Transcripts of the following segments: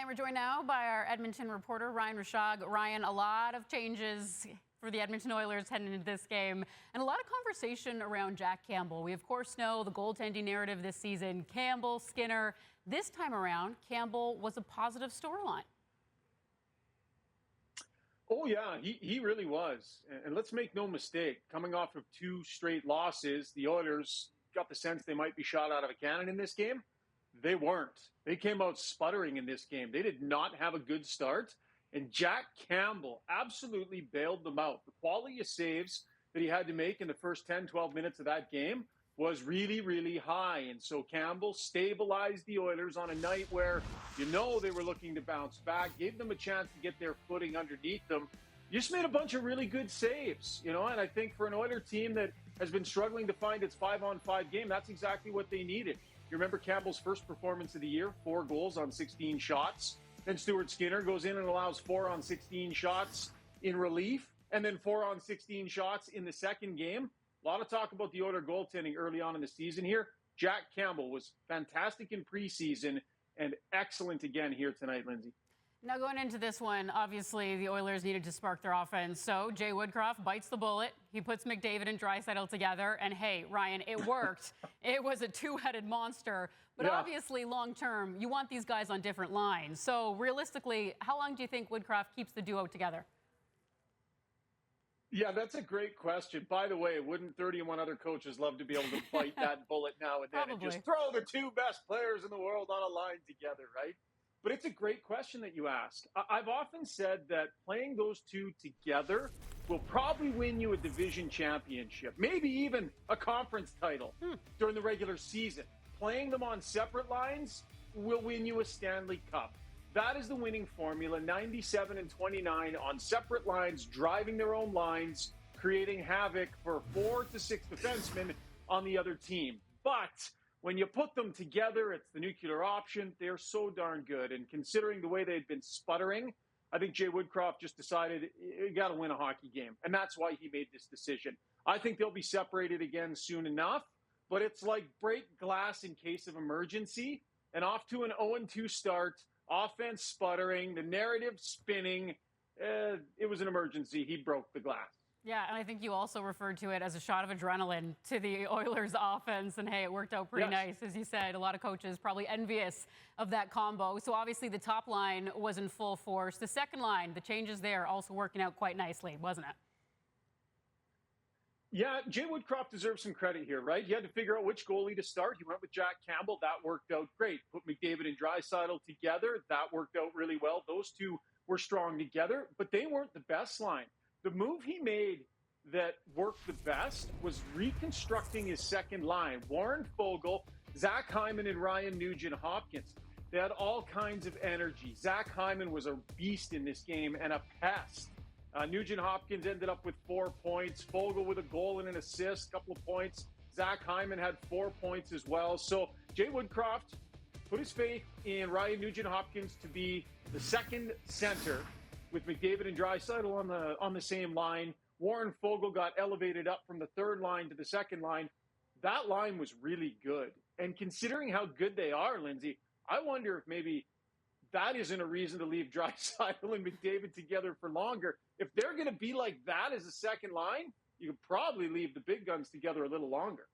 And we're joined now by our Edmonton reporter, Ryan Rishaug. Ryan, a lot of changes for the Edmonton Oilers heading into this game, and a lot of conversation around Jack Campbell. We, of course, know the goaltending narrative this season, Campbell, Skinner. This time around, Campbell was a positive storyline. Oh, yeah, he really was. And let's make no mistake, coming off of 2 straight losses, the Oilers got the sense they might be shot out of a cannon in this game. They weren't. They came out sputtering in this game. They did not have a good start. And Jack Campbell absolutely bailed them out. The quality of saves that he had to make in the first 10, 12 minutes of that game was really, really high. And so Campbell stabilized the Oilers on a night where, they were looking to bounce back, gave them a chance to get their footing underneath them. You just made a bunch of really good saves, and I think for an Oiler team that has been struggling to find its 5-on-5 game, that's exactly what they needed. You remember Campbell's first performance of the year, 4 goals on 16 shots. Then Stuart Skinner goes in and allows 4 on 16 shots in relief, and then 4 on 16 shots in the second game. A lot of talk about the Oiler goaltending early on in the season here. Jack Campbell was fantastic in preseason and excellent again here tonight, Lindsay. Now going into this one, obviously the Oilers needed to spark their offense. So Jay Woodcroft bites the bullet. He puts McDavid and Draisaitl together. And hey, Ryan, it worked. It was a 2-headed monster. But obviously long-term, you want these guys on different lines. So realistically, how long do you think Woodcroft keeps the duo together? Yeah, that's a great question. By the way, wouldn't 31 other coaches love to be able to bite that bullet now and then and just throw the 2 best players in the world on a line together, right? But it's a great question that you ask. I've often said that playing those 2 together will probably win you a division championship, maybe even a conference title during the regular season. Playing them on separate lines will win you a Stanley Cup. That is the winning formula, 97 and 29 on separate lines, driving their own lines, creating havoc for 4 to 6 defensemen on the other team. But when you put them together, it's the nuclear option. They're so darn good. And considering the way they'd been sputtering, I think Jay Woodcroft just decided you got to win a hockey game. And that's why he made this decision. I think they'll be separated again soon enough. But it's like break glass in case of emergency. And off to an 0-2 start, offense sputtering, the narrative spinning. It was an emergency. He broke the glass. Yeah, and I think you also referred to it as a shot of adrenaline to the Oilers' offense. And, hey, it worked out pretty nice. As you said, a lot of coaches probably envious of that combo. So, obviously, the top line was in full force. The second line, the changes there also working out quite nicely, wasn't it? Yeah, Jay Woodcroft deserves some credit here, right? He had to figure out which goalie to start. He went with Jack Campbell. That worked out great. Put McDavid and Draisaitl together. That worked out really well. Those 2 were strong together, but they weren't the best line. The move he made that worked the best was reconstructing his second line. Warren Foegele, Zach Hyman, and Ryan Nugent-Hopkins. They had all kinds of energy. Zach Hyman was a beast in this game and a pest. Nugent-Hopkins ended up with 4 points. Foegele with a goal and an assist, a couple of points. Zach Hyman had 4 points as well. So Jay Woodcroft put his faith in Ryan Nugent-Hopkins to be the second center with McDavid and Draisaitl on the same line. Warren Foegele got elevated up from the third line to the second line. That line was really good. And considering how good they are, Lindsay, I wonder if maybe that isn't a reason to leave Draisaitl and McDavid together for longer. If they're going to be like that as a second line, you could probably leave the big guns together a little longer.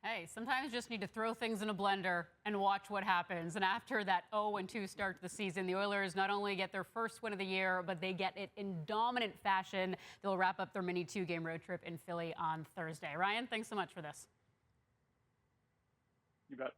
Hey, sometimes you just need to throw things in a blender and watch what happens. And after that 0-2 start to the season, the Oilers not only get their first win of the year, but they get it in dominant fashion. They'll wrap up their mini 2-game road trip in Philly on Thursday. Ryan, thanks so much for this. You bet.